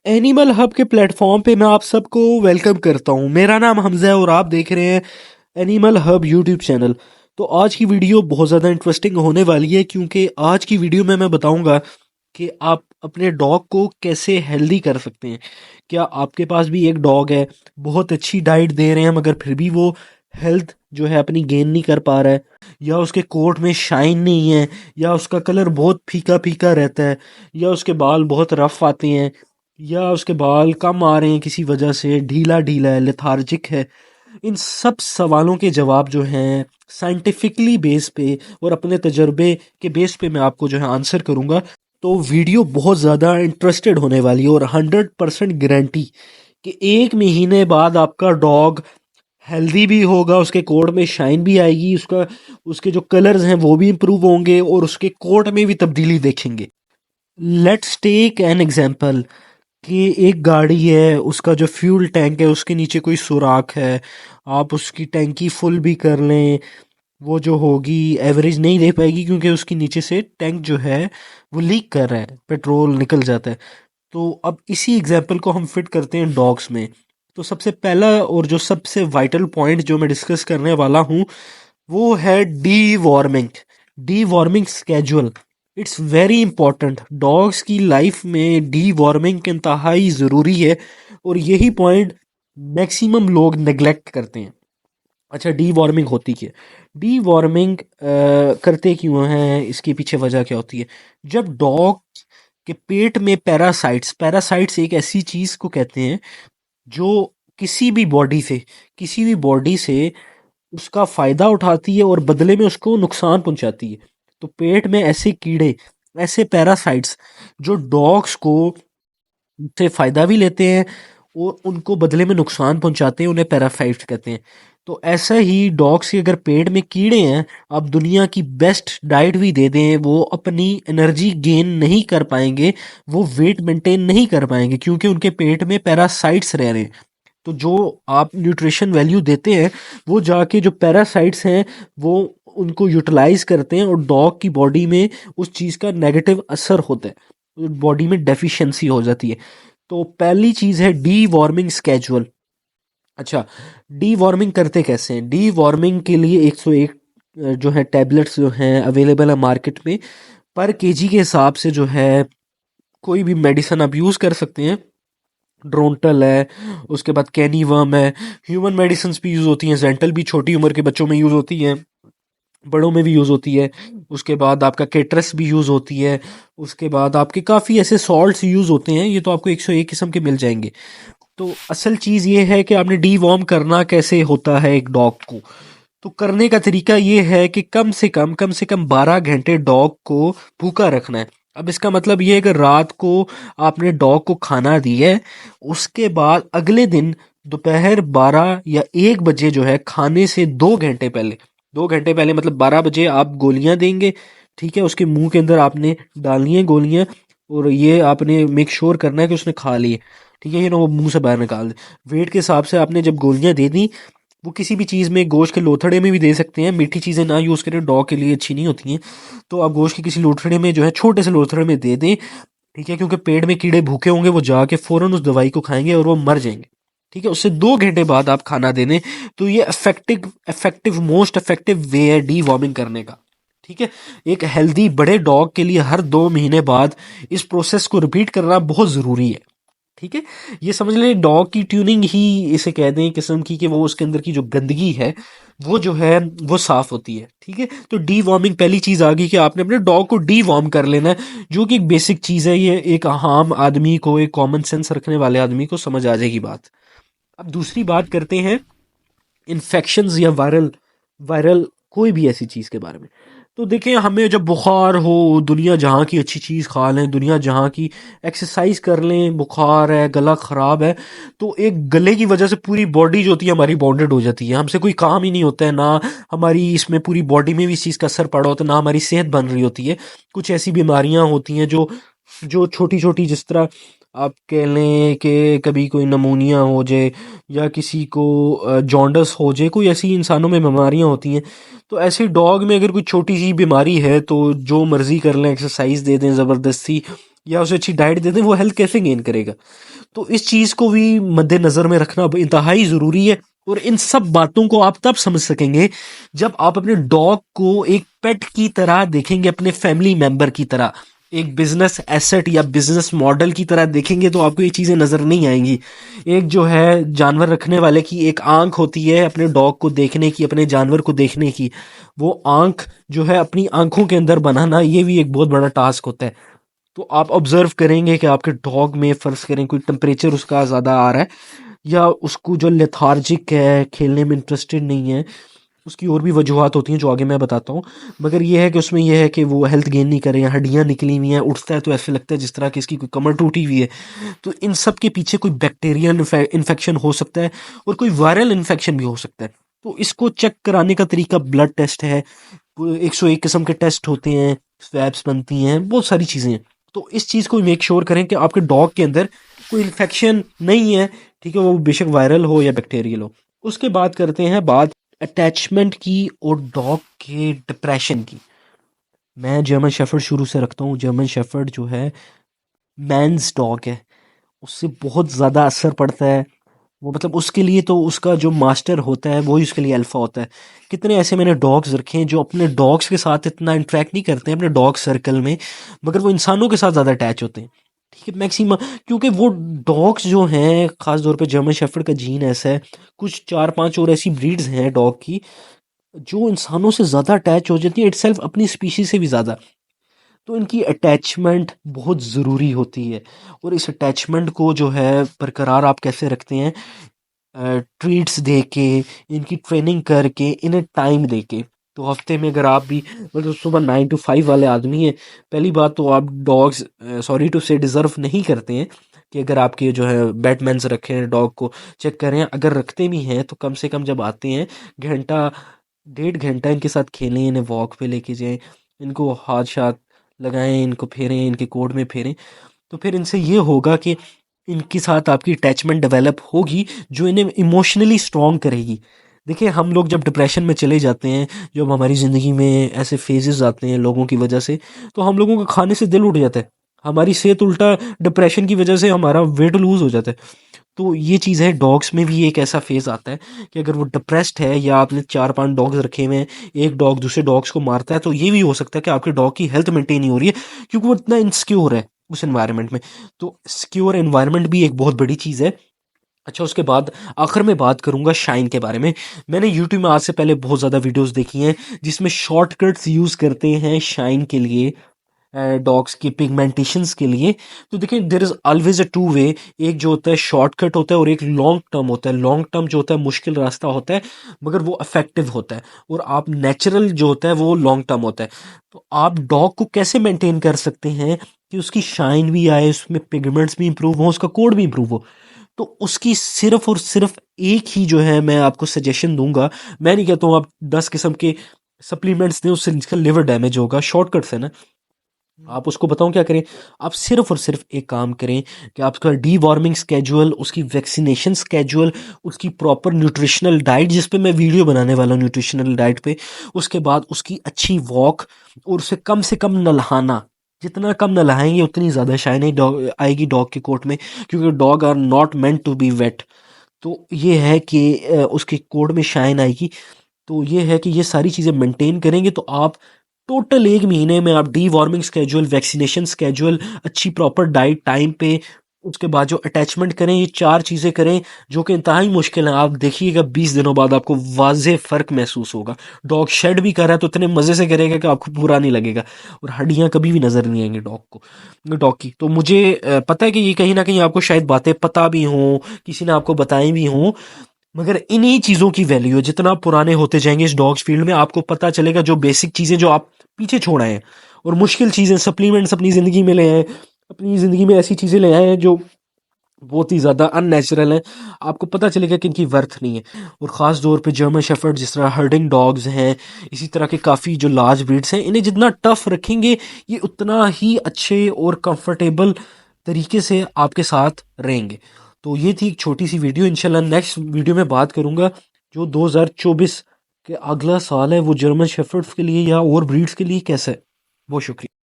Animal hub के platform पे मैं आप सबको वेलकम करता हूँ। मेरा नाम हमजा है और आप देख रहे हैं एनिमल हब यूट्यूब चैनल। तो आज की वीडियो बहुत ज़्यादा इंटरेस्टिंग होने वाली है, क्योंकि आज की वीडियो में मैं बताऊंगा कि आप अपने डॉग को कैसे हेल्दी कर सकते हैं। क्या आपके पास भी एक डॉग है, बहुत अच्छी डाइट दे रहे हैं मगर फिर भी वो हेल्थ जो है अपनी गेन नहीं कर पा रहा है, या उसके कोट में शाइन नहीं है, या उसका कलर बहुत फीका फीका रहता है, या उसके बाल बहुत रफ आते हैं, या उसके बाल कम आ रहे हैं किसी वजह से, ढीला ढीला है, लेथार्जिक है। इन सब सवालों के जवाब जो हैं साइंटिफिकली बेस पे और अपने तजर्बे के बेस पे मैं आपको जो है आंसर करूंगा। तो वीडियो बहुत ज़्यादा इंटरेस्टेड होने वाली है और 100% गारंटी कि 1 महीने बाद आपका डॉग हेल्दी भी होगा, उसके कोट में शाइन भी आएगी, उसका उसके जो कलर्स हैं वो भी इम्प्रूव होंगे और उसके कोट में भी तब्दीली देखेंगे। लेट्स टेक एन एग्जाम्पल कि एक गाड़ी है, उसका जो फ्यूल टैंक है उसके नीचे कोई सुराख है। आप उसकी टैंकी फुल भी कर लें, वो जो होगी एवरेज नहीं दे पाएगी, क्योंकि उसके नीचे से टैंक जो है वो लीक कर रहा है, पेट्रोल निकल जाता है। तो अब इसी एग्जाम्पल को हम फिट करते हैं डॉग्स में। तो सबसे पहला और जो सबसे वाइटल पॉइंट जो मैं डिस्कस करने वाला हूँ वो है D warming. D warming schedule, it's very important. Dogs की लाइफ में डी वॉर्मिंग इंतहाई ज़रूरी है और यही पॉइंट मैक्सिमम लोग नेग्लेक्ट करते हैं। अच्छा, डी वॉर्मिंग होती क्या है? डी वॉर्मिंग करते क्यों हैं, इसके पीछे वजह क्या होती है? जब डॉग के पेट में पैरासाइट्स पैरासाइट्स एक ऐसी चीज़ को कहते हैं जो किसी भी बॉडी से किसी भी बॉडी से उसका फायदा उठाती है और बदले में उसको नुकसान पहुंचाती है। तो पेट में ऐसे कीड़े, ऐसे पैरासाइट्स जो डॉग्स को से फायदा भी लेते हैं और उनको बदले में नुकसान पहुंचाते हैं, उन्हें पैरासाइट्स कहते हैं। तो ऐसा ही डॉग्स के अगर पेट में कीड़े हैं, आप दुनिया की बेस्ट डाइट भी दे दें, वो अपनी एनर्जी गेन नहीं कर पाएंगे, वो वेट मेंटेन नहीं कर पाएंगे, क्योंकि उनके पेट में पैरासाइट्स रह रहे हैं। तो जो आप न्यूट्रिशन वैल्यू देते हैं वो जाके जो पैरासाइट्स हैं वो उनको यूटिलाइज करते हैं और डॉग की बॉडी में उस चीज़ का नेगेटिव असर होता है, बॉडी में डेफिशिएंसी हो जाती है। तो पहली चीज़ है डी वॉर्मिंग स्केजुअल। अच्छा, डी वॉर्मिंग करते कैसे हैं? डी वॉर्मिंग के लिए 101 जो है टैबलेट्स जो हैं अवेलेबल है मार्केट में। पर केजी के हिसाब से जो है कोई भी मेडिसिन आप यूज़ कर सकते हैं। ड्रोनटल है, उसके बाद कैनीवर्म है, ह्यूमन मेडिसिन भी यूज़ होती हैं, जेंटल भी छोटी उम्र के बच्चों में यूज़ होती है, बड़ों में भी यूज़ होती है। उसके बाद आपका केट्रस भी यूज़ होती है। उसके बाद आपके काफ़ी ऐसे सॉल्ट्स यूज़ होते हैं, ये तो आपको 101 किस्म के मिल जाएंगे। तो असल चीज़ ये है कि आपने डीवॉर्म करना कैसे होता है एक डॉग को। तो करने का तरीका ये है कि कम से कम 12 घंटे डॉग को भूखा रखना है। अब इसका मतलब ये है कि रात को आपने डॉग को खाना दिया है, उसके बाद अगले दिन दोपहर 12 या 1 बजे जो है खाने से 2 घंटे पहले, 2 घंटे पहले मतलब 12 बजे आप गोलियां देंगे। ठीक है, उसके मुंह के अंदर आपने डालनी है गोलियां और ये आपने मेक श्योर करना है कि उसने खा लिए। ठीक है, ये ना वो मुंह से बाहर निकाल दे। वेट के हिसाब से आपने जब गोलियां दे दी, वो किसी भी चीज़ में, गोश्त के लोथड़े में भी दे सकते हैं, मीठी चीज़ें ना यूज़ करें, डॉग के लिए अच्छी नहीं होती हैं। तो आप गोश्त के किसी लोथड़े में जो है, छोटे से लोथड़े में दे दें। ठीक है, क्योंकि पेट में कीड़े भूखे होंगे, वो जाके फ़ौरन उस दवाई को खाएंगे और वो मर जाएंगे। ठीक है, उससे 2 घंटे बाद आप खाना दे दें। तो ये मोस्ट इफेक्टिव वे है डी वॉर्मिंग करने का। ठीक है, एक हेल्दी बड़े डॉग के लिए हर 2 महीने बाद इस प्रोसेस को रिपीट करना बहुत ज़रूरी है। ठीक है, ये समझ लें डॉग की ट्यूनिंग ही इसे कह दें किस्म की, कि वो उसके अंदर की जो गंदगी है वो जो है वो साफ होती है। ठीक है, तो डी वॉर्मिंग पहली चीज़ आ गई कि आपने अपने डॉग को डी वॉर्म कर लेना है, जो कि एक बेसिक चीज़ है। ये एक आम आदमी को, एक कॉमन सेंस रखने वाले आदमी को समझ आ जाएगी बात। अब दूसरी बात करते हैं इन्फेक्शंस या वायरल वायरल कोई भी ऐसी चीज़ के बारे में। तो देखें, हमें जब बुखार हो, दुनिया जहाँ की अच्छी चीज़ खा लें, दुनिया जहाँ की एक्सरसाइज कर लें, बुखार है, गला ख़राब है, तो एक गले की वजह से पूरी बॉडी जो होती है हमारी बाउंडेड हो जाती है, हमसे कोई काम ही नहीं होता है ना। हमारी इसमें पूरी बॉडी में भी इस चीज़ का असर पड़ा होता है, ना हमारी सेहत बन रही होती है। कुछ ऐसी बीमारियाँ होती हैं जो जो छोटी छोटी, जिस तरह आप कह लें कि कभी कोई नमूनिया हो जाए या किसी को जॉन्डस हो जाए, कोई ऐसी इंसानों में बीमारियां होती हैं। तो ऐसे डॉग में अगर कोई छोटी सी बीमारी है तो जो मर्जी कर लें, एक्सरसाइज दे दें ज़बरदस्ती, या उसे अच्छी डाइट दे दें, वो हेल्थ कैसे गेन करेगा। तो इस चीज़ को भी मद्देनज़र में रखना इंतहाई ज़रूरी है। और इन सब बातों को आप तब समझ सकेंगे जब आप अपने डॉग को एक पेट की तरह देखेंगे, अपने फैमिली मेंबर की तरह, एक बिजनेस एसेट या बिजनेस मॉडल की तरह देखेंगे तो आपको ये चीज़ें नज़र नहीं आएंगी। एक जो है जानवर रखने वाले की एक आंख होती है अपने डॉग को देखने की, अपने जानवर को देखने की, वो आंख जो है अपनी आंखों के अंदर बनाना, ये भी एक बहुत बड़ा टास्क होता है। तो आप ऑब्जर्व करेंगे कि आपके डॉग में फ़र्ज़ करें कोई टेम्परेचर उसका ज़्यादा आ रहा है, या उसको जो लेथार्जिक है, खेलने में इंटरेस्टेड नहीं है, उसकी और भी वजूहत होती हैं जो आगे मैं बताता हूँ। मगर ये है कि उसमें ये है कि वो हेल्थ गेन नहीं कर रहे हैं, हड्डियाँ निकली हुई हैं, उठता है तो ऐसे लगता है जिस तरह कि इसकी कोई कमर टूटी हुई है। तो इन सब के पीछे कोई बैक्टीरियल इन्फेक्शन हो सकता है और कोई वायरल इन्फेक्शन भी हो सकता है। तो इसको चेक कराने का तरीका ब्लड टेस्ट है, 101 किस्म के टेस्ट होते हैं, स्वैब्स बनती हैं, बहुत सारी चीज़ें हैं। तो इस चीज़ को मेक श्योर करें कि आपके डॉग के अंदर कोई इन्फेक्शन नहीं है, ठीक है, वो बेशक वायरल हो या बैक्टीरियल हो। उसके बाद करते हैं बात अटैचमेंट की और डॉग के डिप्रेशन की। मैं जर्मन शेफर्ड शुरू से रखता हूँ। जर्मन शेफर्ड जो है मैंस डॉग है, उससे बहुत ज़्यादा असर पड़ता है। वो मतलब उसके लिए तो उसका जो मास्टर होता है वही उसके लिए अल्फ़ा होता है। कितने ऐसे मैंने डॉग्स रखे हैं जो अपने डॉग्स के साथ इतना इंटरेक्ट नहीं करते हैं अपने डॉग सर्कल में, मगर वो इंसानों के साथ ज़्यादा अटैच होते हैं, ठीक है, मैक्सिमम। क्योंकि वो डॉग्स जो हैं, ख़ास तौर पे जर्मन शेफर्ड का जीन ऐसा है, कुछ 4-5 और ऐसी ब्रीड्स हैं डॉग की जो इंसानों से ज़्यादा अटैच हो जाती है, इटसेल्फ अपनी स्पीशीज़ से भी ज़्यादा। तो इनकी अटैचमेंट बहुत ज़रूरी होती है। और इस अटैचमेंट को जो है बरकरार आप कैसे रखते हैं, ट्रीट्स दे के, इनकी ट्रेनिंग करके, इन्हें टाइम दे के। तो हफ्ते में अगर आप भी मतलब सुबह 9 to 5 वाले आदमी हैं, पहली बात तो आप डॉग्स सॉरी टू से डिज़र्व नहीं करते हैं कि अगर आपके जो है बैटमैन्स रखे हैं डॉग को चेक करें। अगर रखते भी हैं तो कम से कम जब आते हैं घंटा 1.5 घंटा इनके साथ खेलें, इन्हें वॉक पे लेके जाएं, इनको हाथ शाथ लगाएं, इनको फेरें, इनके कोड में फेरें। तो फिर इनसे ये होगा कि इनके साथ आपकी अटैचमेंट डेवलप होगी जो इन्हें इमोशनली स्ट्रॉन्ग करेगी। देखिए हम लोग जब डिप्रेशन में चले जाते हैं, जब हमारी ज़िंदगी में ऐसे फेजेस आते हैं लोगों की वजह से, तो हम लोगों का खाने से दिल उठ जाता है, हमारी सेहत उल्टा डिप्रेशन की वजह से हमारा वेट लूज़ हो जाता है। तो ये चीज़ है, डॉग्स में भी एक ऐसा फेज़ आता है कि अगर वो डिप्रेस्ड है या आपने 4-5 डॉग्स रखे हुए हैं, एक डॉग दूसरे डॉग्स को मारता है, तो ये भी हो सकता है कि आपके डॉग की हेल्थ मेंटेन नहीं हो रही है क्योंकि वो इतना इनसिक्योर है उस एनवायरनमेंट में। तो सिक्योर एनवायरनमेंट भी एक बहुत बड़ी चीज़ है। अच्छा, उसके बाद आखिर में बात करूंगा शाइन के बारे में। मैंने यूट्यूब में आज से पहले बहुत ज़्यादा वीडियोस देखी हैं जिसमें शॉर्टकट्स यूज़ करते हैं शाइन के लिए, डॉग्स की पिगमेंटेशंस के लिए। तो देखिए there is always a two way. एक जो होता है शॉर्टकट होता है और एक लॉन्ग टर्म होता है। लॉन्ग टर्म जो होता है मुश्किल रास्ता होता है मगर वो इफेक्टिव होता है, और आप नेचुरल जो होता है वो लॉन्ग टर्म होता है। तो आप डॉग को कैसे मेंटेन कर सकते हैं कि उसकी शाइन भी आए, उसमें पिगमेंट्स भी इंप्रूव हो, उसका कोड भी इंप्रूव हो। तो उसकी सिर्फ और सिर्फ एक ही जो है मैं आपको सजेशन दूंगा। मैं नहीं कहता हूँ आप 10 किस्म के सप्लीमेंट्स दें, उससे जिसका लिवर डैमेज होगा। शॉर्टकट्स है ना, आप उसको बताऊं क्या करें। आप सिर्फ और सिर्फ एक काम करें कि आपका डी वार्मिंग स्केड्यूल, उसकी वैक्सीनेशन स्केड्यूल, उसकी प्रॉपर न्यूट्रिशनल डाइट, जिस पे मैं वीडियो बनाने वाला हूँ न्यूट्रिशनल डाइट पे, उसके बाद उसकी अच्छी वॉक, और उसे कम से कम नहलाना। जितना कम नहलाएंगे उतनी ज़्यादा शाइनिंग डॉग आएगी डॉग के कोट में, क्योंकि dog are not meant to be wet. तो ये है कि उसके कोट में शाइन आएगी। तो ये है कि ये सारी चीज़ें मेंटेन करेंगे तो आप टोटल 1 महीने में आप D warming schedule, vaccination schedule, अच्छी प्रॉपर डाइट टाइम पे, उसके बाद जो अटैचमेंट करें, ये 4 चीज़ें करें जो कि इंतहाई मुश्किल है। आप देखिएगा 20 दिनों बाद आपको वाज़े फ़र्क महसूस होगा। डॉग शेड भी कर रहा है तो इतने मज़े से करेगा कि आपको बुरा नहीं लगेगा, और हड्डियाँ कभी भी नज़र नहीं आएंगी डॉग की। तो मुझे पता है कि ये कहीं ना कहीं आपको शायद बातें पता भी हों, किसी ने आपको बताई भी हों, मगर इन्हीं चीज़ों की वैल्यू है। जितना आप पुराने होते जाएंगे इस डॉग्स फील्ड में, आपको पता चलेगा जो बेसिक चीज़ें जो आप पीछे छोड़ आए हैं, और मुश्किल चीज़ें, सप्लीमेंट्स अपनी ज़िंदगी में ले आए, अपनी ज़िंदगी में ऐसी चीज़ें ले आए हैं जो बहुत ही ज़्यादा अननेचुरल हैं। आपको पता चलेगा कि इनकी वर्थ नहीं है। और ख़ास तौर पे जर्मन शेफर्ड, जिस तरह हर्डिंग डॉग्स हैं, इसी तरह के काफ़ी जो लार्ज ब्रीड्स हैं, इन्हें जितना टफ रखेंगे ये उतना ही अच्छे और कंफर्टेबल तरीके से आपके साथ रहेंगे। तो ये थी एक छोटी सी वीडियो। इंशाल्लाह नेक्स्ट वीडियो में बात करूंगा जो 2024 के अगला साल है वो जर्मन शेफर्ड्स के लिए या और ब्रीड्स के लिए कैसा है। बहुत शुक्रिया।